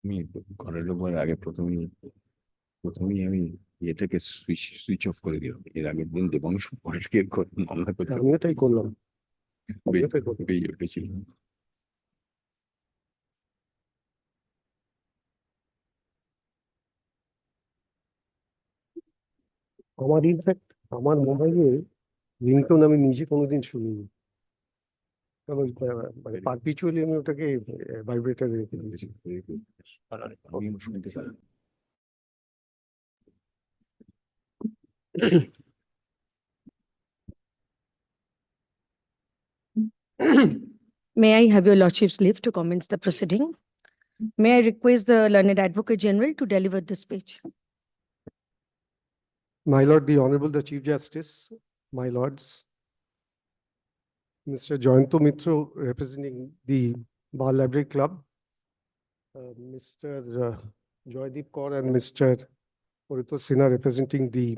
আমি ঘরে ঢোকার আগে প্রথমেই আমি এটাকে সুইচ অফ করে দিলাম। এর আগের দিন দেবাংশু পরের মামলা করতে আমিও তাই করলাম। বেরিয়ে উঠেছিল। আমার ইনফ্যাক্ট আমার মোবাইলে রিংটোন আমি নিজে কোনোদিন শুনিনি, কারণ মানে পারপিচুয়ালি আমি ওটাকে ভাইব্রেটারে রেখে দিয়েছি। আমি শুনতে পারি। May I have your lordship's leave to commence the proceeding? May I request the learned Advocate General to deliver the speech? My Lord, the Honorable the Chief Justice, my lords, Mr. Joyanto Mitro representing the Bar Library Club, Mr. Joydeep Kaur and Mr. Purito Sinha representing the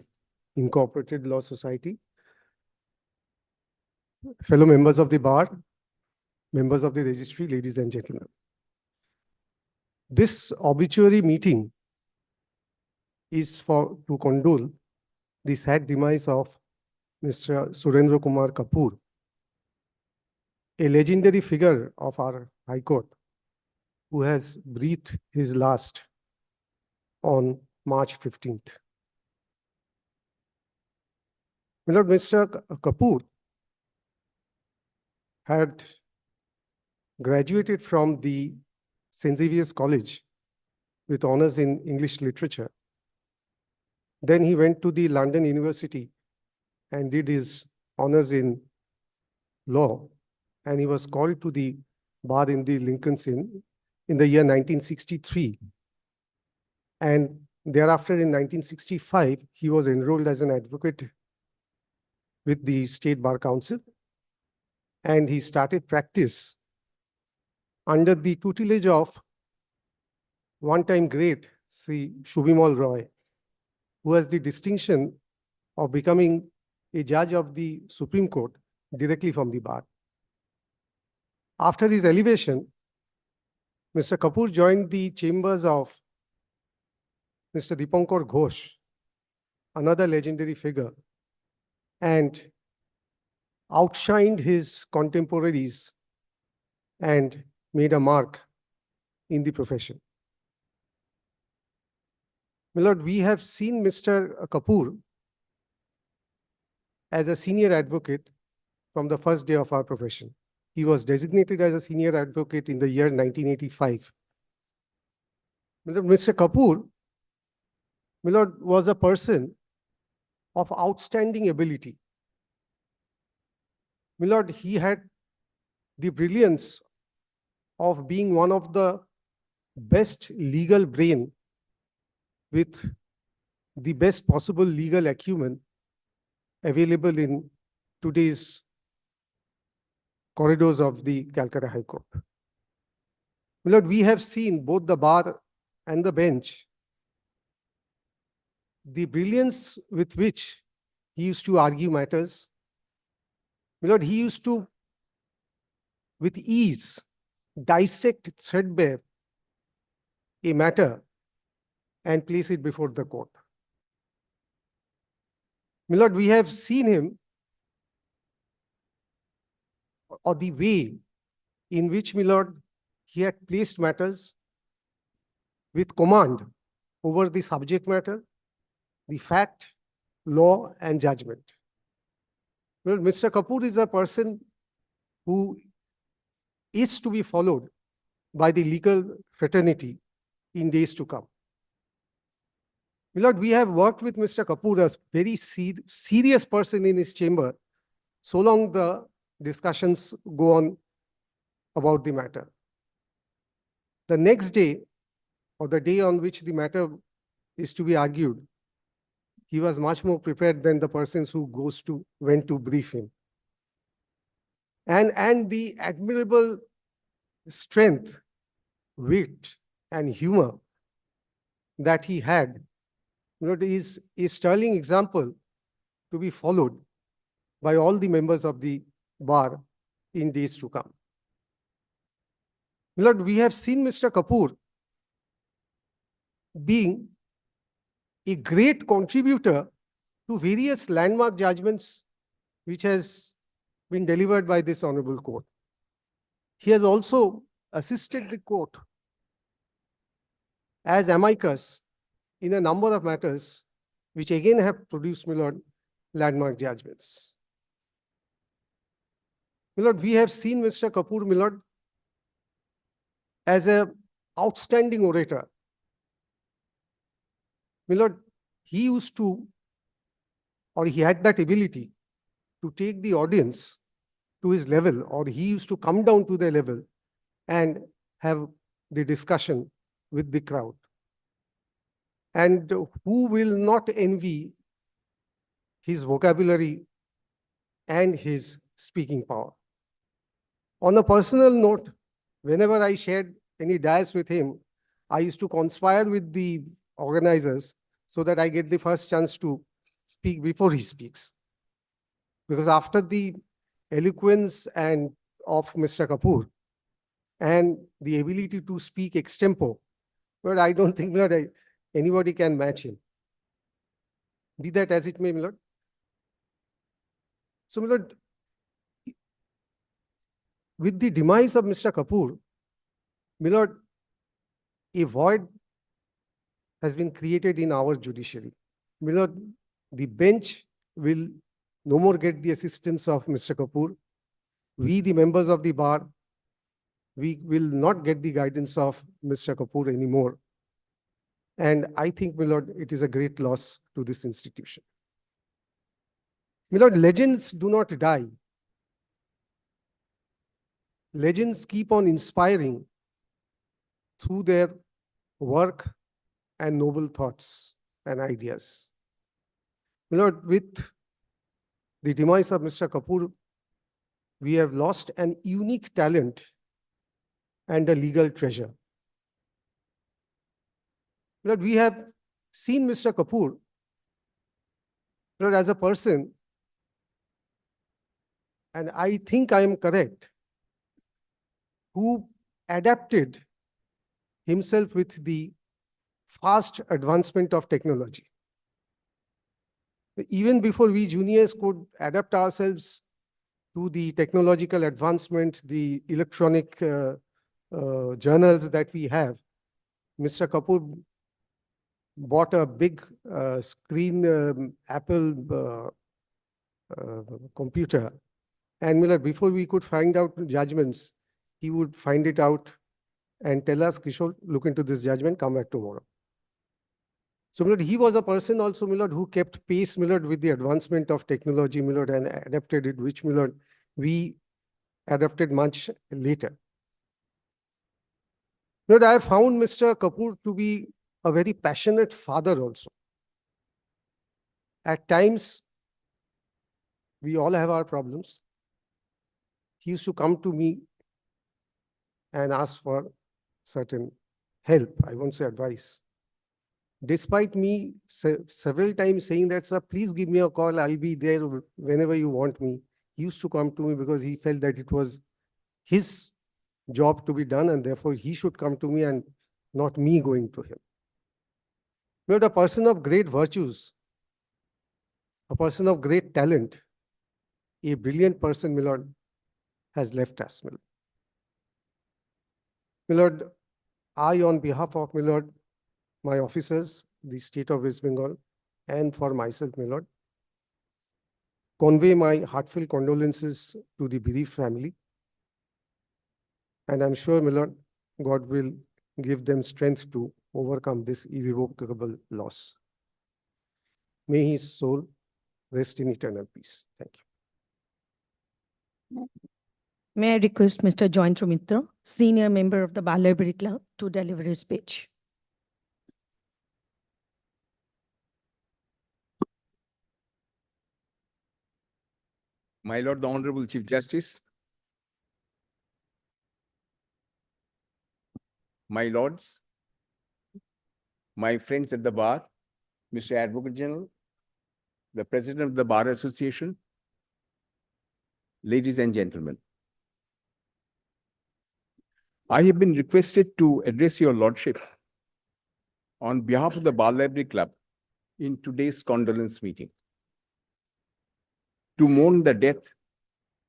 Incorporated Law Society, fellow members of the bar, members of the registry, ladies and gentlemen. This obituary meeting is to condole the sad demise of Mr. Surendra Kumar Kapur, a legendary figure of our High Court, who has breathed his last on March 15th. My Lord, Mr. Kapur had graduated from the St. Xavier's College with honors in English literature. Then he went to the London University and did his honors in law, and he was called to the bar in the Lincoln's Inn in the year 1963. And thereafter, in 1965, he was enrolled as an advocate with the State Bar Council, and he started practice under the tutelage of one-time great Sri Shubhimal Roy, who has the distinction of becoming a judge of the Supreme Court directly from the bar. After his elevation, Mr. Kapur joined the chambers of Mr. Dipankar Ghosh, another legendary figure, and outshined his contemporaries and made a mark in the profession. My Lord, we have seen Mr. Kapur as a senior advocate from the first day of our profession. He was designated as a senior advocate in the year 1985. Mr. Kapur, my Lord, was a person of outstanding ability. My Lord, he had the brilliance of being one of the best legal brain with the best possible legal acumen available in today's corridors of the Calcutta High Court. My Lord, we have seen both the bar and the bench, the brilliance with which he used to argue matters. My Lord, he used to, with ease, dissect threadbare a matter and place it before the court. My Lord, we have seen him, or the way in which, my Lord, he had placed matters with command over the subject matter, the fact, law, and judgment. Well, Mr. Kapur is a person who is to be followed by the legal fraternity in days to come. My Lord, we have worked with Mr. Kapur, a very serious person in his chamber, so long the discussions go on about the matter. The next day, or the day on which the matter is to be argued, he was much more prepared than the persons who went to brief him. And the admirable strength, wit, and humor that he had, you know, is a sterling example to be followed by all the members of the bar in days to come. Lord, we have seen Mr. Kapur being a great contributor to various landmark judgments which has been delivered by this honorable court. He has also assisted the court as amicus in a number of matters which again have produced, my lord, landmark judgments. My lord, we have seen Mr. Kapur, my lord, as an outstanding orator. My lord, he used to, or he had that ability to take the audience to his level, or he used to come down to their level and have the discussion with the crowd. And who will not envy his vocabulary and his speaking power? On a personal note, whenever I shared any dais with him, I used to conspire with the organizers so that I get the first chance to speak before he speaks. Because after the eloquence and of Mr. Kapur and the ability to speak extempo, but I don't think that anybody can match him. Be that as it may, my lord. So, my lord, with the demise of Mr. Kapur, my lord, a void has been created in our judiciary. My lord, the bench will no more get the assistance of Mr. Kapur. We, the members of the bar, we will not get the guidance of Mr. Kapur anymore. And I think, my lord, it is a great loss to this institution. My lord, legends do not die. Legends keep on inspiring through their work and noble thoughts and ideas. My lord, with the demise of Mr. Kapur, we have lost an unique talent and a legal treasure. My lord, we have seen Mr. Kapur, my lord, as a person, and I think I am correct, who adapted himself with the fast advancement of technology. Even before we juniors could adapt ourselves to the technological advancement, the electronic journals that we have, Mr. Kapur bought a big screen Apple computer. And Miller, before we could find out judgments, he would find it out and tell us, Kishore, look into this judgment, come back tomorrow. So, Millard, he was a person also, Millard, who kept pace, Millard, with the advancement of technology, Millard, and adapted it, which, Millard, we adapted much later. Millard, I have found Mr. Kapur to be a very passionate father also. At times, we all have our problems. He used to come to me and ask for certain help, I won't say advice. Despite me several times saying that, sir, please give me a call, I'll be there whenever you want me. He used to come to me because he felt that it was his job to be done and therefore he should come to me and not me going to him. But a person of great virtues, a person of great talent, a brilliant person, my lord, has left us, my lord. My lord, I, on behalf of, my lord, my officers, the state of West Bengal, and for myself, my lord, convey my heartfelt condolences to the bereaved family. And I'm sure, my lord, God will give them strength to overcome this irrevocable loss. May his soul rest in eternal peace. Thank you. May I request Mr. Joyendra Mitra, Senior Member of the Bar Library Club, to deliver his speech. My Lord, the Honorable Chief Justice, my lords, my friends at the bar, Mr. Advocate General, the President of the Bar Association, ladies and gentlemen. I have been requested to address your lordship on behalf of the Bar Library Club in today's condolence meeting to mourn the death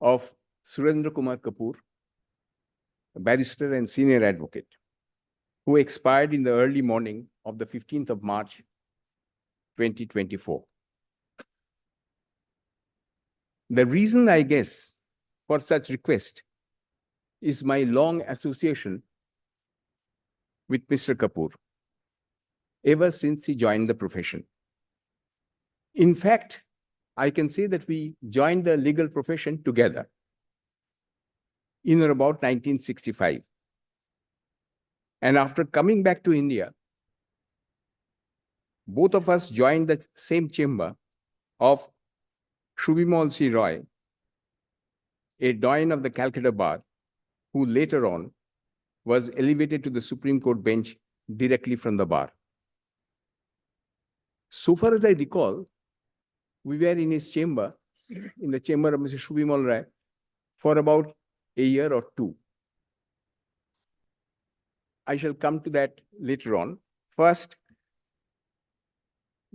of Surendra Kumar Kapur, a barrister and senior advocate, who expired in the early morning of the 15th of March, 2024. The reason, I guess, for such request is my long association with Mr. Kapur ever since he joined the profession. In fact, I can say that we joined the legal profession together in or about 1965. And after coming back to India, both of us joined the same chamber of Shubhimal C. Roy, a doyen of the Calcutta Bar, who later on was elevated to the Supreme Court bench directly from the bar. So far as I recall, we were in his chamber, in the chamber of Mr. Shubhimal Roy, for about a year or two. I shall come to that later on. First,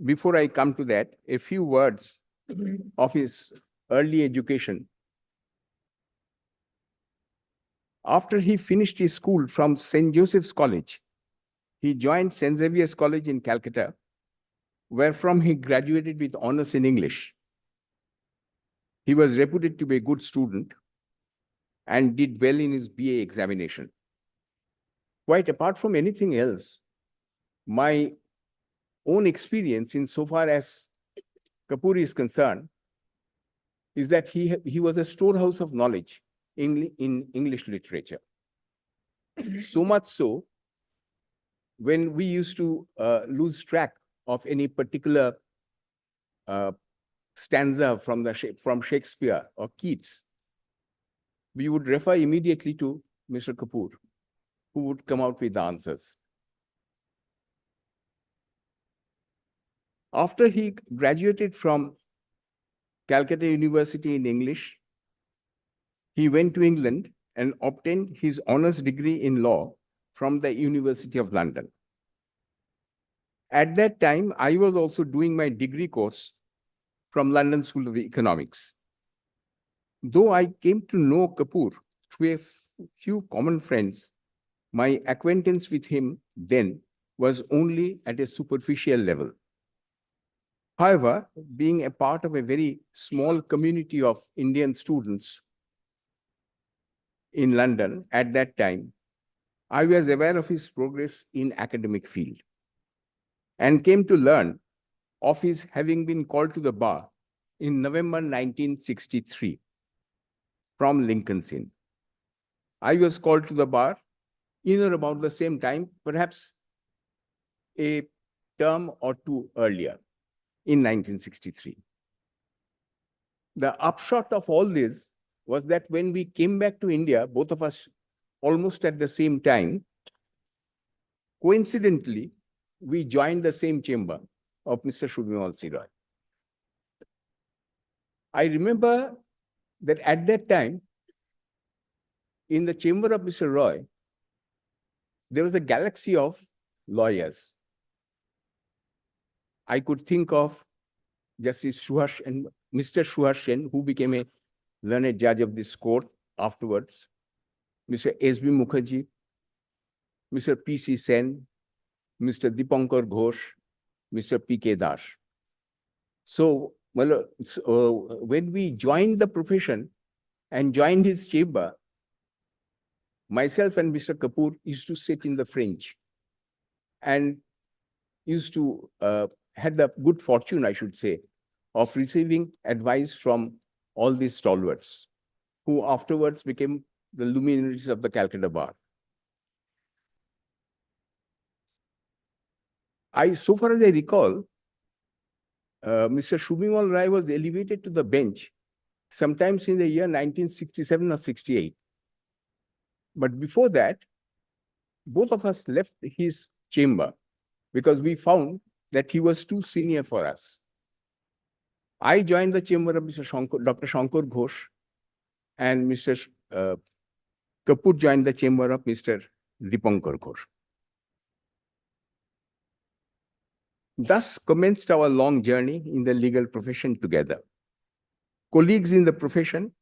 before I come to that, a few words of his early education. After he finished his school from St. Joseph's College, he joined St. Xavier's College in Calcutta, wherefrom he graduated with honors in English. He was reputed to be a good student and did well in his BA examination. Quite apart from anything else, my own experience insofar as Kapur is concerned is that he was a storehouse of knowledge in English literature. So much so, when we used to lose track of any particular stanza from Shakespeare or Keats, we would refer immediately to Mr. Kapur, who would come out with the answers. After he graduated from Calcutta University in English, he went to England and obtained his honors degree in law from the University of London. At that time, I was also doing my degree course from London School of Economics. Though I came to know Kapur through a few common friends, my acquaintance with him then was only at a superficial level. However, being a part of a very small community of Indian students in London at that time, I was aware of his progress in academic field and came to learn of his having been called to the bar in November 1963 from Lincoln's Inn. I was called to the bar in or about the same time, perhaps a term or two earlier, in 1963. The upshot of all this was that when we came back to India, both of us almost at the same time, coincidentally, we joined the same chamber of Mr. Shubhimal C. Roy. I remember that at that time, in the chamber of Mr. Roy, there was a galaxy of lawyers. I could think of Justice Suhas and Mr. Suhas Sen, who became a learned judge of this court afterwards, Mr. S.B. Mukherjee, Mr. P.C. Sen, Mr. Dipankar Ghosh, Mr. P.K. Das. So, well, when we joined the profession and joined his chamber, myself and Mr. Kapur used to sit in the fringe and used to had the good fortune, I should say, of receiving advice from all these stalwarts, who afterwards became the luminaries of the Calcutta Bar. So far as I recall, Mr. Shubhimal Roy was elevated to the bench sometimes in the year 1967 or 68. But before that, both of us left his chamber because we found that he was too senior for us. I joined the chamber of Dr. Shankar Ghosh, and Mr. Kapur joined the chamber of Mr. Dipankar Ghosh. Thus commenced our long journey in the legal profession together. Colleagues in the profession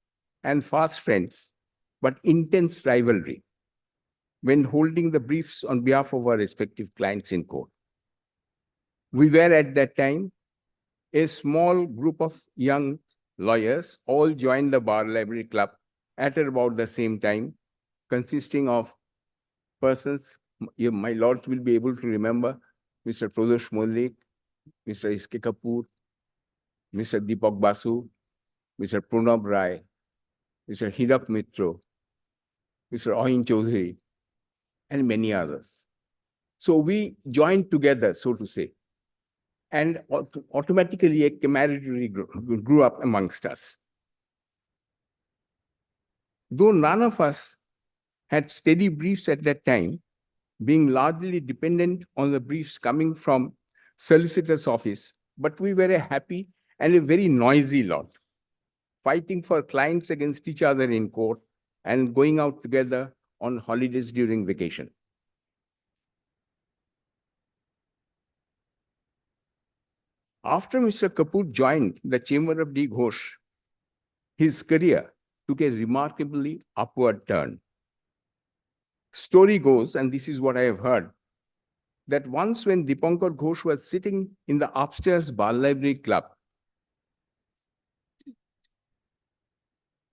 and fast friends, but intense rivalry when holding the briefs on behalf of our respective clients in court. We were at that time a small group of young lawyers, all joined the Bar Library Club at about the same time, consisting of persons, my lords will be able to remember, Mr. Pradosh Mollik, Mr. S.K. Kapur, Mr. Deepak Basu, Mr. Pranab Rai, Mr. Hirak Mitro, Mr. Ahin Chaudhary, and many others. So we joined together, so to say, and automatically a camaraderie grew up amongst us. Though none of us had steady briefs at that time, being largely dependent on the briefs coming from solicitor's office, but we were a happy and a very noisy lot, fighting for clients against each other in court and going out together on holidays during vacation. After Mr. Kapur joined the chamber of D. Ghosh, his career took a remarkably upward turn. Story goes, and this is what I have heard, that once when Dipankar Ghosh was sitting in the upstairs Bar Library Club,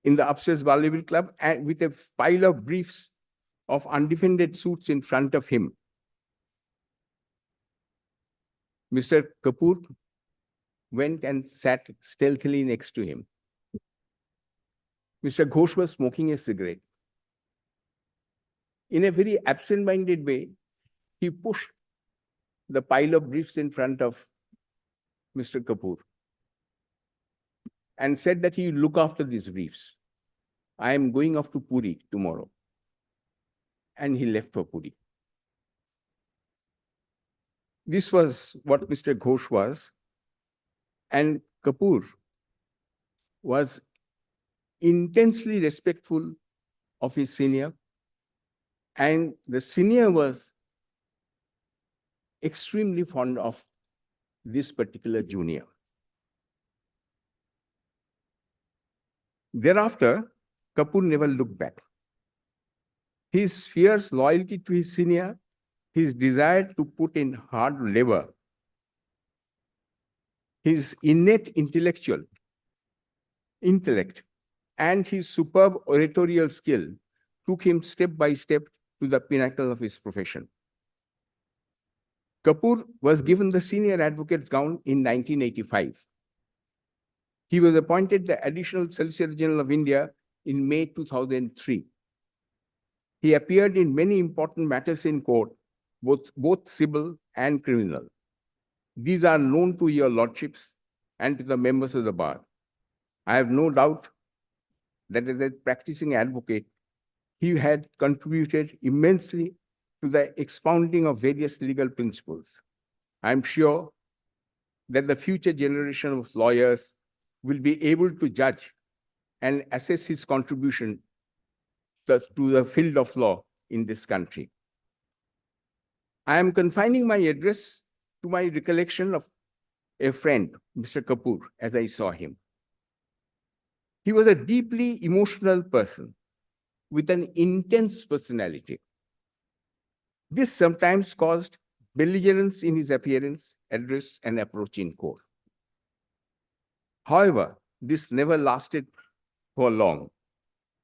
and with a pile of briefs of undefended suits in front of him, Mr. Kapur went and sat stealthily next to him. Mr. Ghosh was smoking a cigarette. In a very absent-minded way, he pushed the pile of briefs in front of Mr. Kapur and said that he will look after these briefs. I am going off to Puri tomorrow. And he left for Puri. This was what Mr. Ghosh was. And Kapur was intensely respectful of his senior. And the senior was extremely fond of this particular junior. Thereafter, Kapur never looked back. His fierce loyalty to his senior, his desire to put in hard labor, his innate intellect, and his superb oratorial skill took him step by step to the pinnacle of his profession. Kapur was given the senior advocate's gown in 1985. He was appointed the Additional Solicitor General of India in May 2003. He appeared in many important matters in court, both civil and criminal. These are known to your lordships and to the members of the bar. I have no doubt that as a practicing advocate, he had contributed immensely to the expounding of various legal principles. I am sure that the future generation of lawyers will be able to judge and assess his contribution to the field of law in this country. I am confining my address to my recollection of a friend, Mr. Kapur, as I saw him. He was a deeply emotional person with an intense personality. This sometimes caused belligerence in his appearance, address, and approach in court. However, this never lasted for long.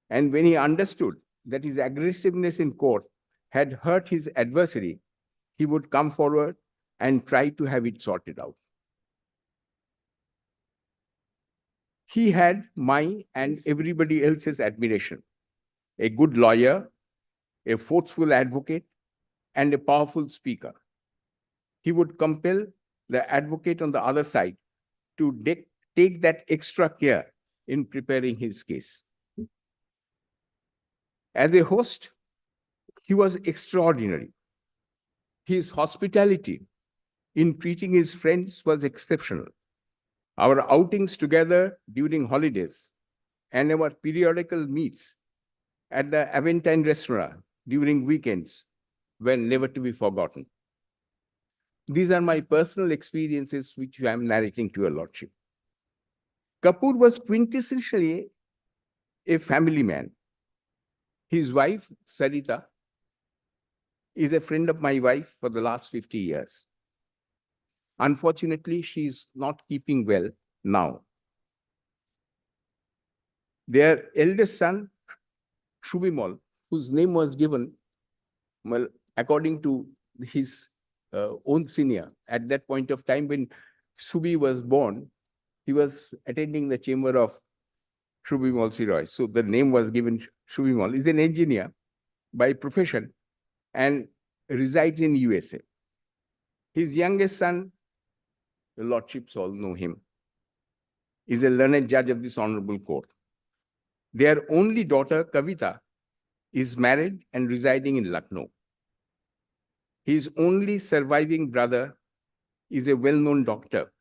And when he understood that his aggressiveness in court had hurt his adversary, he would come forward and try to have it sorted out. He had my and everybody else's admiration. A good lawyer, a forceful advocate, and a powerful speaker. He would compel the advocate on the other side to take that extra care in preparing his case. As a host, he was extraordinary. His hospitality in treating his friends was exceptional. Our outings together during holidays and our periodical meets at the Aventine restaurant during weekends were never to be forgotten. These are my personal experiences which I am narrating to your lordship. Kapur was quintessentially a family man. His wife, Sarita, is a friend of my wife for the last 50 years. Unfortunately, she is not keeping well now. Their eldest son, Shubimal, whose name was given, well, according to his own senior, at that point of time when Shubi was born, he was attending the chamber of Shubimal Siroy. So the name was given Shubimal. He's an engineer by profession and resides in USA. His youngest son, the lordships all know him, is a learned judge of this honorable court. Their only daughter, Kavita, is married and residing in Lucknow. His only surviving brother is a well-known doctor.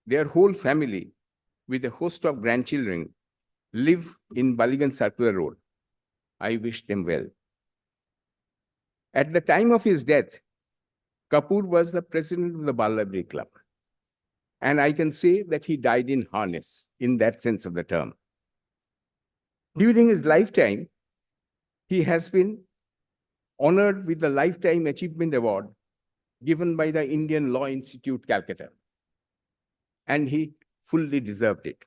Their whole family, with a host of grandchildren, live in Baligan Circular Road. I wish them well. At the time of his death, Kapur was the president of the Bal Library Club. And I can say that he died in harness, in that sense of the term. During his lifetime, he has been honored with the Lifetime Achievement Award given by the Indian Law Institute, Calcutta. And he fully deserved it.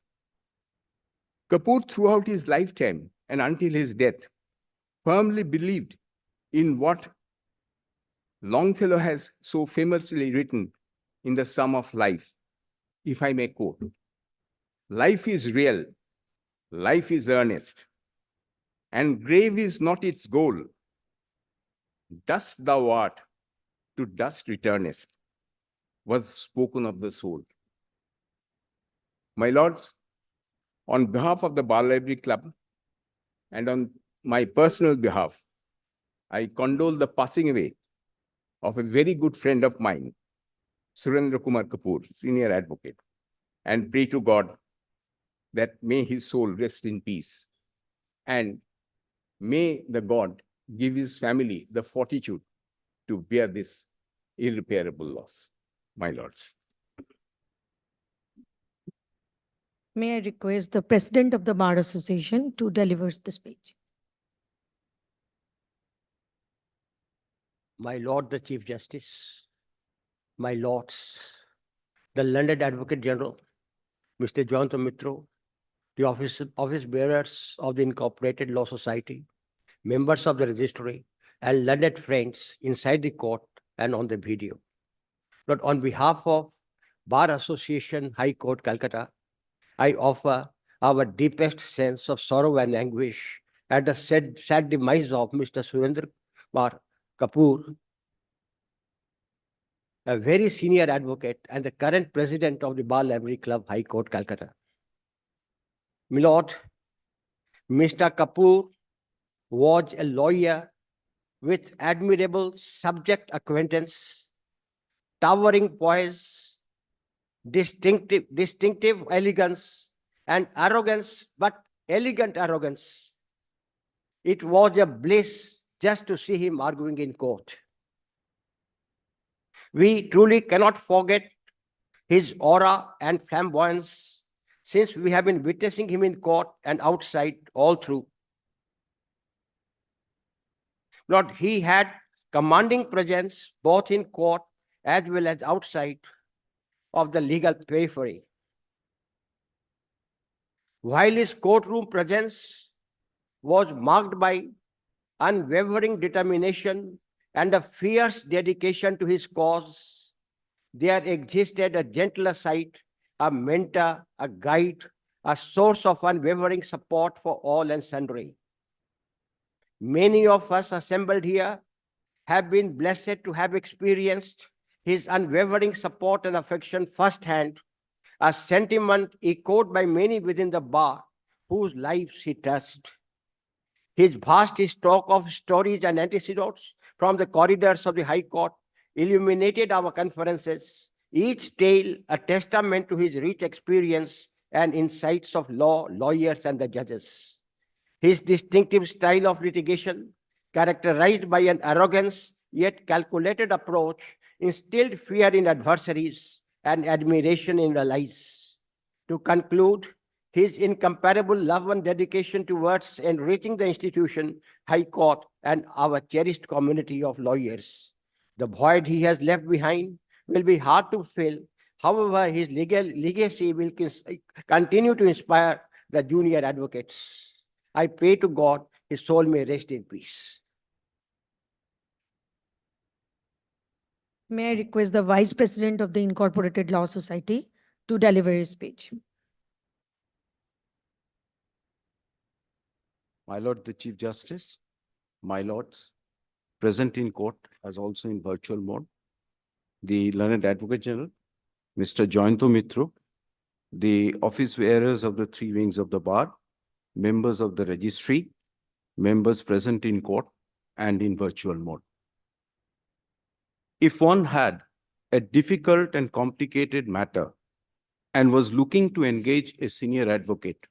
Kapur, throughout his lifetime and until his death, firmly believed in what Longfellow has so famously written in The Sum of Life, if I may quote. Life is real, life is earnest, and grave is not its goal. Dust thou art, to dust returnest, was spoken of the soul. My lords, on behalf of the Bal Library Club and on my personal behalf, I condole the passing away of a very good friend of mine, Surendra Kumar Kapur, senior advocate, and pray to God that may his soul rest in peace. And may the God give his family the fortitude to bear this irreparable loss, my lords. May I request the President of the Bar Association to deliver the speech? My Lord the Chief Justice, my Lords, the learned Advocate General, Mr. Jonathan Mitro, the office bearers of the Incorporated Law Society, members of the registry, and learned friends inside the court and on the video. But on behalf of Bar Association, High Court, Calcutta, I offer our deepest sense of sorrow and anguish at the sad demise of Mr. Surendra Kumar Kapur, a very senior advocate and the current president of the Bar Library Club, High Court, Calcutta. My Lord, Mr. Kapur was a lawyer with admirable subject acquaintance, towering poise, distinctive elegance, and arrogance, but elegant arrogance. It was a bliss just to see him arguing in court. We truly cannot forget his aura and flamboyance, since we have been witnessing him in court and outside all through. Lord, he had commanding presence both in court as well as outside of the legal periphery. While his courtroom presence was marked by unwavering determination and a fierce dedication to his cause, there existed a gentler side, a mentor, a guide, a source of unwavering support for all and sundry. Many of us assembled here have been blessed to have experienced his unwavering support and affection firsthand, a sentiment echoed by many within the bar whose lives he touched. His vast stock of stories and antecedents from the corridors of the High Court illuminated our conferences, each tale a testament to his rich experience and insights of law, lawyers, and the judges. His distinctive style of litigation, characterized by an arrogance yet calculated approach, instilled fear in adversaries and admiration in allies. To conclude, his incomparable love and dedication towards enriching the institution, High Court, and our cherished community of lawyers. The void he has left behind will be hard to fill. However, his legacy will continue to inspire the junior advocates. I pray to God his soul may rest in peace. May I request the Vice President of the Incorporated Law Society to deliver his speech. My Lord the Chief Justice, my lords, present in court as also in virtual mode, the Learned Advocate General, Mr. Jayanto Mitra, the office bearers of the three wings of the bar, members of the registry, members present in court and in virtual mode. If one had a difficult and complicated matter and was looking to engage a senior advocate,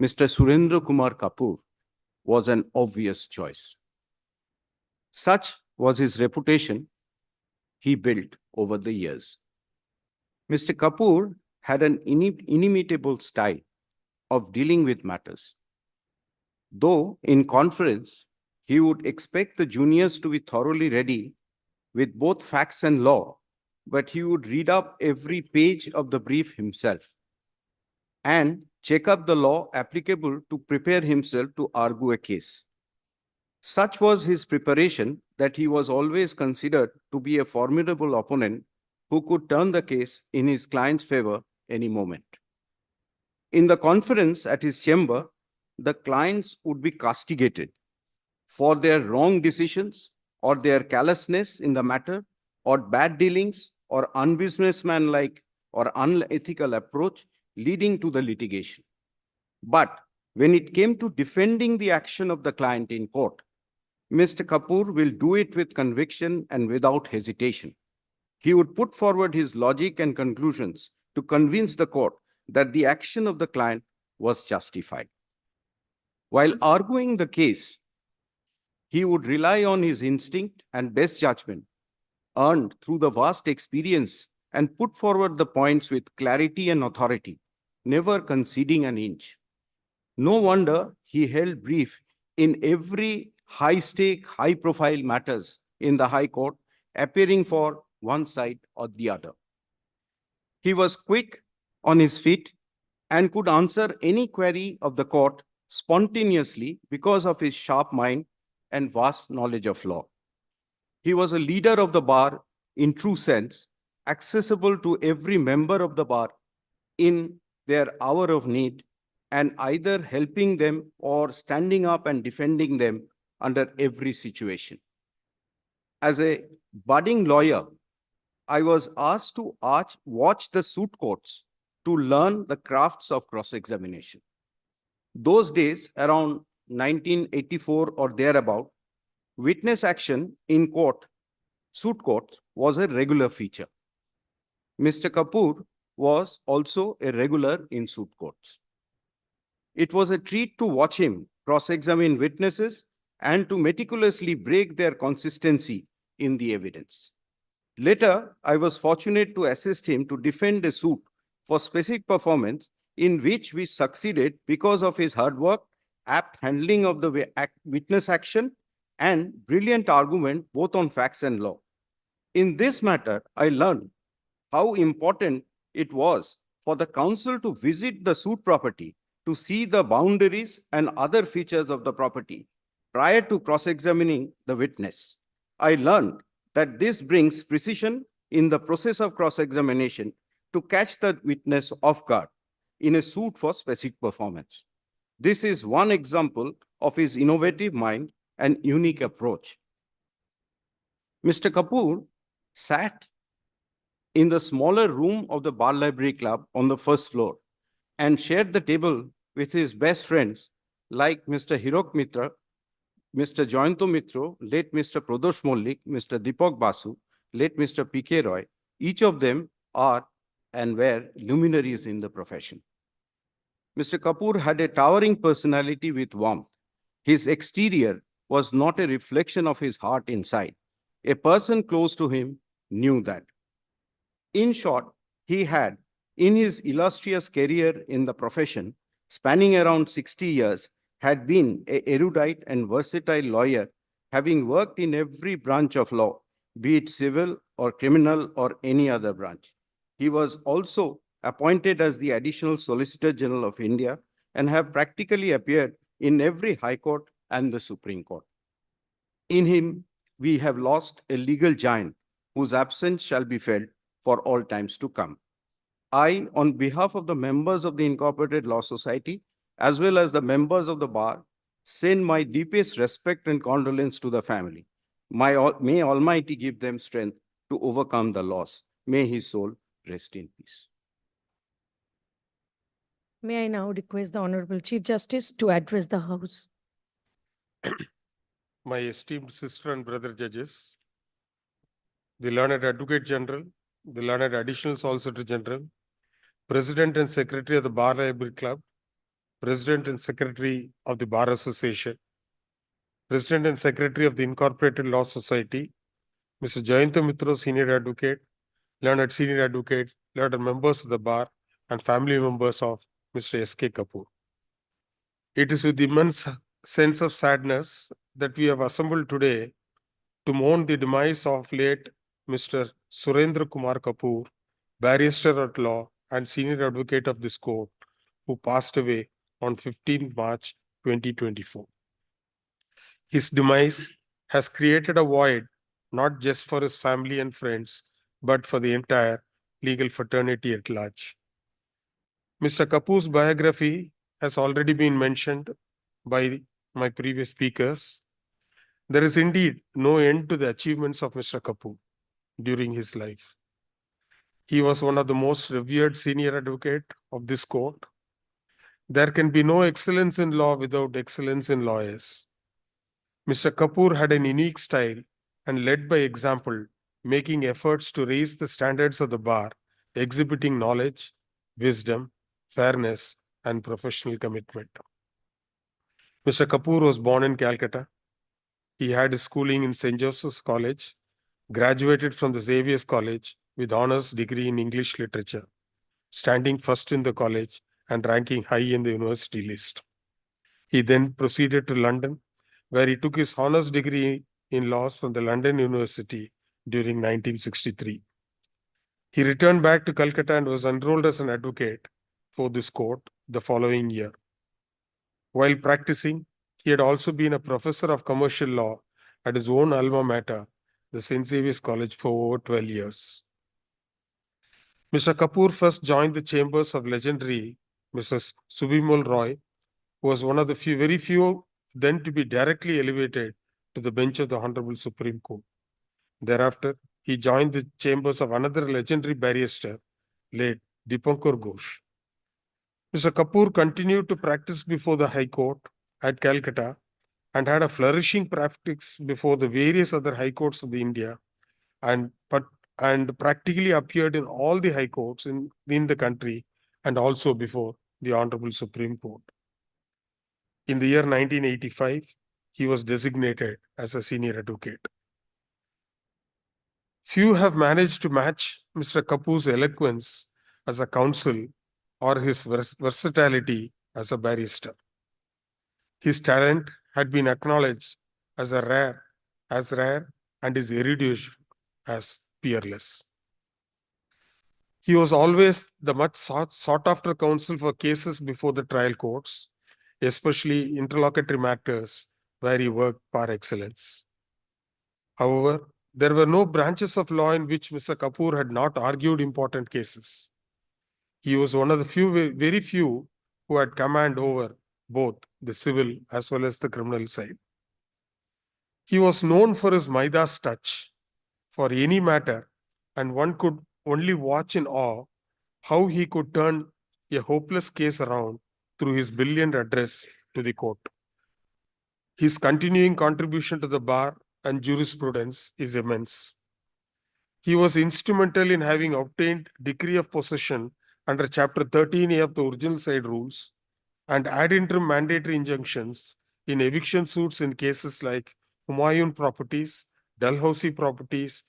Mr.Surendra Kumar Kapur was an obvious choice. Such was his reputation he built over the years. Mr. Kapur had an inimitable style of dealing with matters. Though in conference, he would expect the juniors to be thoroughly ready with both facts and law, but he would read up every page of the brief himself and check up the law applicable to prepare himself to argue a case. Such was his preparation that he was always considered to be a formidable opponent who could turn the case in his client's favor any moment. In the conference at his chamber, the clients would be castigated for their wrong decisions or their callousness in the matter or bad dealings or unbusinessmanlike or unethical approach leading to the litigation. But when it came to defending the action of the client in court, Mr. Kapur will do it with conviction and without hesitation. He would put forward his logic and conclusions to convince the court that the action of the client was justified. While arguing the case, he would rely on his instinct and best judgment earned through the vast experience and put forward the points with clarity and authority, never conceding an inch. No wonder he held brief in every high-stake, high-profile matters in the High Court, appearing for one side or the other. He was quick on his feet and could answer any query of the court spontaneously because of his sharp mind and vast knowledge of law. He was a leader of the bar in true sense, accessible to every member of the bar in their hour of need and either helping them or standing up and defending them under every situation. As a budding lawyer, I was asked to watch the suit courts to learn the crafts of cross-examination. Those days, around 1984 or thereabout, witness action in court, suit courts, was a regular feature. Mr. Kapur was also a regular in suit courts. It was a treat to watch him cross-examine witnesses and to meticulously break their consistency in the evidence. Later, I was fortunate to assist him to defend a suit for specific performance in which we succeeded because of his hard work, apt handling of the witness action, and brilliant argument both on facts and law. In this matter, I learned how important it was for the counsel to visit the suit property to see the boundaries and other features of the property prior to cross-examining the witness. I learned that this brings precision in the process of cross-examination to catch the witness off guard in a suit for specific performance. This is one example of his innovative mind and unique approach. Mr. Kapur sat in the smaller room of the Bar Library Club on the first floor and shared the table with his best friends like Mr. Hirok Mitra, Mr. Jayanto Mitra, late Mr. Pradosh Mollik, Mr. Deepak Basu, late Mr. P.K. Roy. Each of them are and were luminaries in the profession. Mr. Kapur had a towering personality with warmth. His exterior was not a reflection of his heart inside. A person close to him knew that. In short, he had, in his illustrious career in the profession, spanning around 60 years, had been an erudite and versatile lawyer, having worked in every branch of law, be it civil or criminal or any other branch. He was also appointed as the Additional Solicitor General of India and have practically appeared in every High Court and the Supreme Court. In him, we have lost a legal giant whose absence shall be felt for all times to come. I, on behalf of the members of the Incorporated Law Society, as well as the members of the bar, send my deepest respect and condolence to the family. May Almighty give them strength to overcome the loss. May his soul rest in peace. May I now request the Honorable Chief Justice to address the House. My esteemed sister and brother judges, the learned Advocate General, the learned Additional Solicitor General, President and Secretary of the Bar Library Club, President and Secretary of the Bar Association, President and Secretary of the Incorporated Law Society, Mr. Jayanta Mitra, Senior Advocate, learned Senior Advocate, learned members of the Bar, and family members of Mr. S.K. Kapur. It is with immense sense of sadness that we have assembled today to mourn the demise of late Mr. Surendra Kumar Kapur, barrister at law and senior advocate of this court, who passed away on 15 March 2024. His demise has created a void not just for his family and friends, but for the entire legal fraternity at large. Mr. Kapur's biography has already been mentioned by my previous speakers. There is indeed no end to the achievements of Mr. Kapur during his life. He was one of the most revered senior advocate of this court. There can be no excellence in law without excellence in lawyers. Mr. Kapur had an unique style and led by example, making efforts to raise the standards of the bar, exhibiting knowledge, wisdom, fairness, and professional commitment. Mr. Kapur was born in Calcutta. He had his schooling in St. Joseph's College, graduated from the Xavier's College with honors degree in English literature, standing first in the college and ranking high in the university list. He then proceeded to London, where he took his honors degree in laws from the London University during 1963. He returned back to Calcutta and was enrolled as an advocate for this court the following year. While practicing, he had also been a professor of commercial law at his own alma mater, the St. Xavier's College, for over 12 years. Mr. Kapur first joined the chambers of legendary Mrs. Subimol Roy, who was one of the very few then to be directly elevated to the bench of the Honorable Supreme Court. Thereafter, he joined the chambers of another legendary barrister, late Dipankar Ghosh. Mr. Kapur continued to practice before the High Court at Calcutta and had a flourishing practice before the various other high courts of the India and practically appeared in all the high courts in the country and also before the Honorable Supreme Court. In the year 1985, he was designated as a senior advocate. Few have managed to match Mr. Kapur's eloquence as a counsel or his versatility as a barrister. His talent had been acknowledged as rare, and his erudition as peerless. He was always the much sought after counsel for cases before the trial courts, especially interlocutory matters where he worked par excellence. However, there were no branches of law in which Mr. Kapur had not argued important cases. He was one of the very few who had command over both the civil as well as the criminal side. He was known for his Midas touch for any matter, and one could only watch in awe how he could turn a hopeless case around through his brilliant address to the court. His continuing contribution to the bar and jurisprudence is immense. He was instrumental in having obtained decree of possession under Chapter 13A of the Original Side Rules and ad interim mandatory injunctions in eviction suits in cases like Humayun Properties, Dalhousie Properties,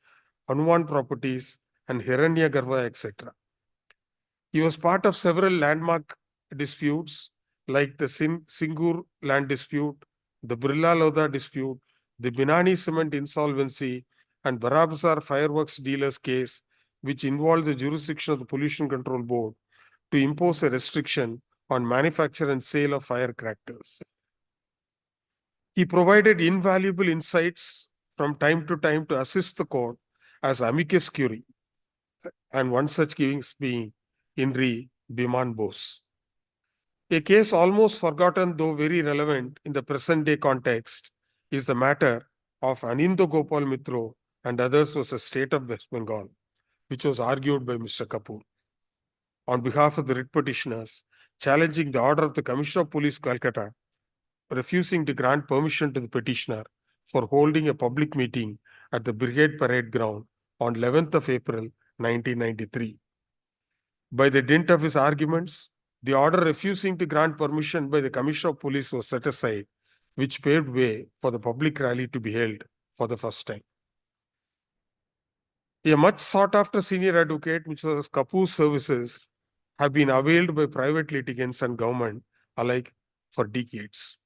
Hanuman Properties, and Hiranya Garva, etc. He was part of several landmark disputes like the Singur land dispute, the Birla Lodha dispute, the Binani cement insolvency, and Barabasar fireworks dealers case, which involved the jurisdiction of the Pollution Control Board to impose a restriction on manufacture and sale of firecrackers. He provided invaluable insights from time to time to assist the court as amicus curiae, and one such case being Inri Biman Bose. A case almost forgotten, though very relevant in the present day context, is the matter of Anindo Gopal Mitro and others versus State of West Bengal, which was argued by Mr. Kapur. On behalf of the writ petitioners, challenging the order of the Commissioner of Police, Calcutta, refusing to grant permission to the petitioner for holding a public meeting at the Brigade Parade Ground on 11th of April, 1993. By the dint of his arguments, the order refusing to grant permission by the Commissioner of Police was set aside, which paved way for the public rally to be held for the first time. A much sought after senior advocate, Mr. Kapur's services have been availed by private litigants and government alike for decades.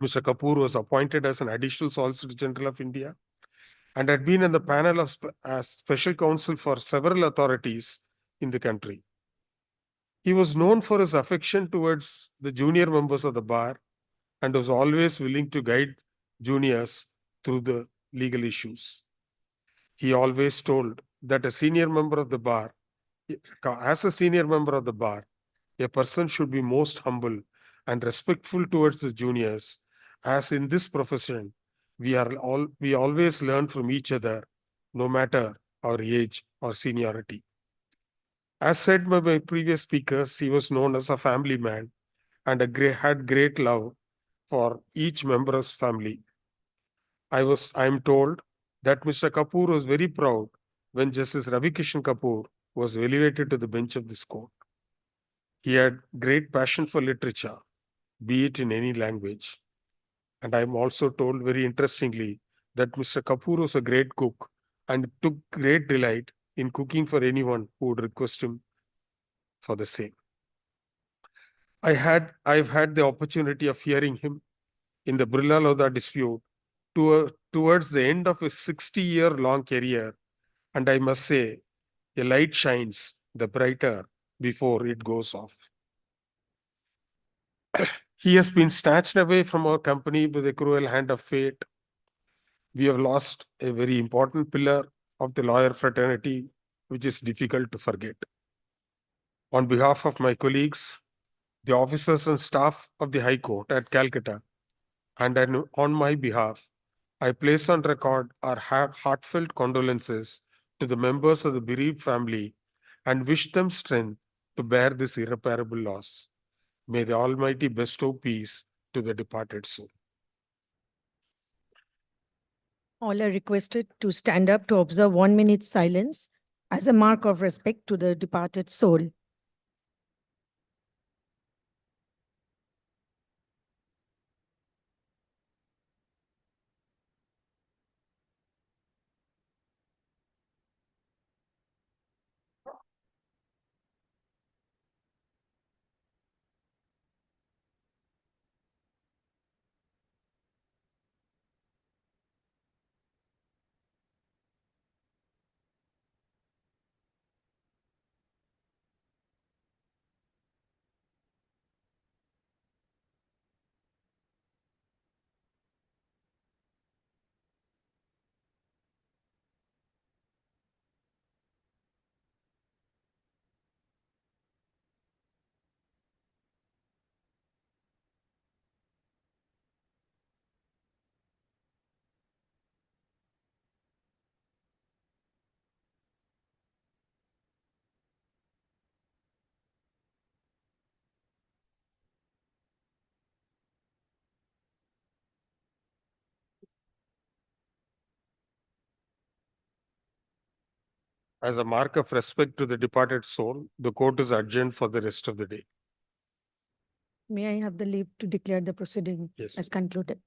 Mr. Kapur was appointed as an additional Solicitor General of India and had been in the panel of as special counsel for several authorities in the country. He was known for his affection towards the junior members of the bar and was always willing to guide juniors through the legal issues. He always told that as a senior member of the bar, a person should be most humble and respectful towards the juniors, as in this profession, we always learn from each other, no matter our age or seniority. As said by my previous speakers, he was known as a family man and had great love for each member of his family. I am told that Mr. Kapur was very proud when Justice Ravi Kishan Kapur was elevated to the bench of this court. He had great passion for literature, be it in any language. And I am also told very interestingly that Mr. Kapur was a great cook and took great delight in cooking for anyone who would request him for the same. I've had the opportunity of hearing him in the Birla Lodha dispute towards the end of his 60-year-long career, and I must say, a light shines the brighter before it goes off. He has been snatched away from our company by the cruel hand of fate. We have lost a very important pillar of the lawyer fraternity, which is difficult to forget. On behalf of my colleagues, the officers and staff of the High Court at Calcutta, and on my behalf, I place on record our heartfelt condolences to the members of the bereaved family and wish them strength to bear this irreparable loss. May the Almighty bestow peace to the departed soul. All are requested to stand up to observe 1 minute silence as a mark of respect to the departed soul. As a mark of respect to the departed soul, the court is adjourned for the rest of the day. May I have the leave to declare the proceeding Yes. as concluded?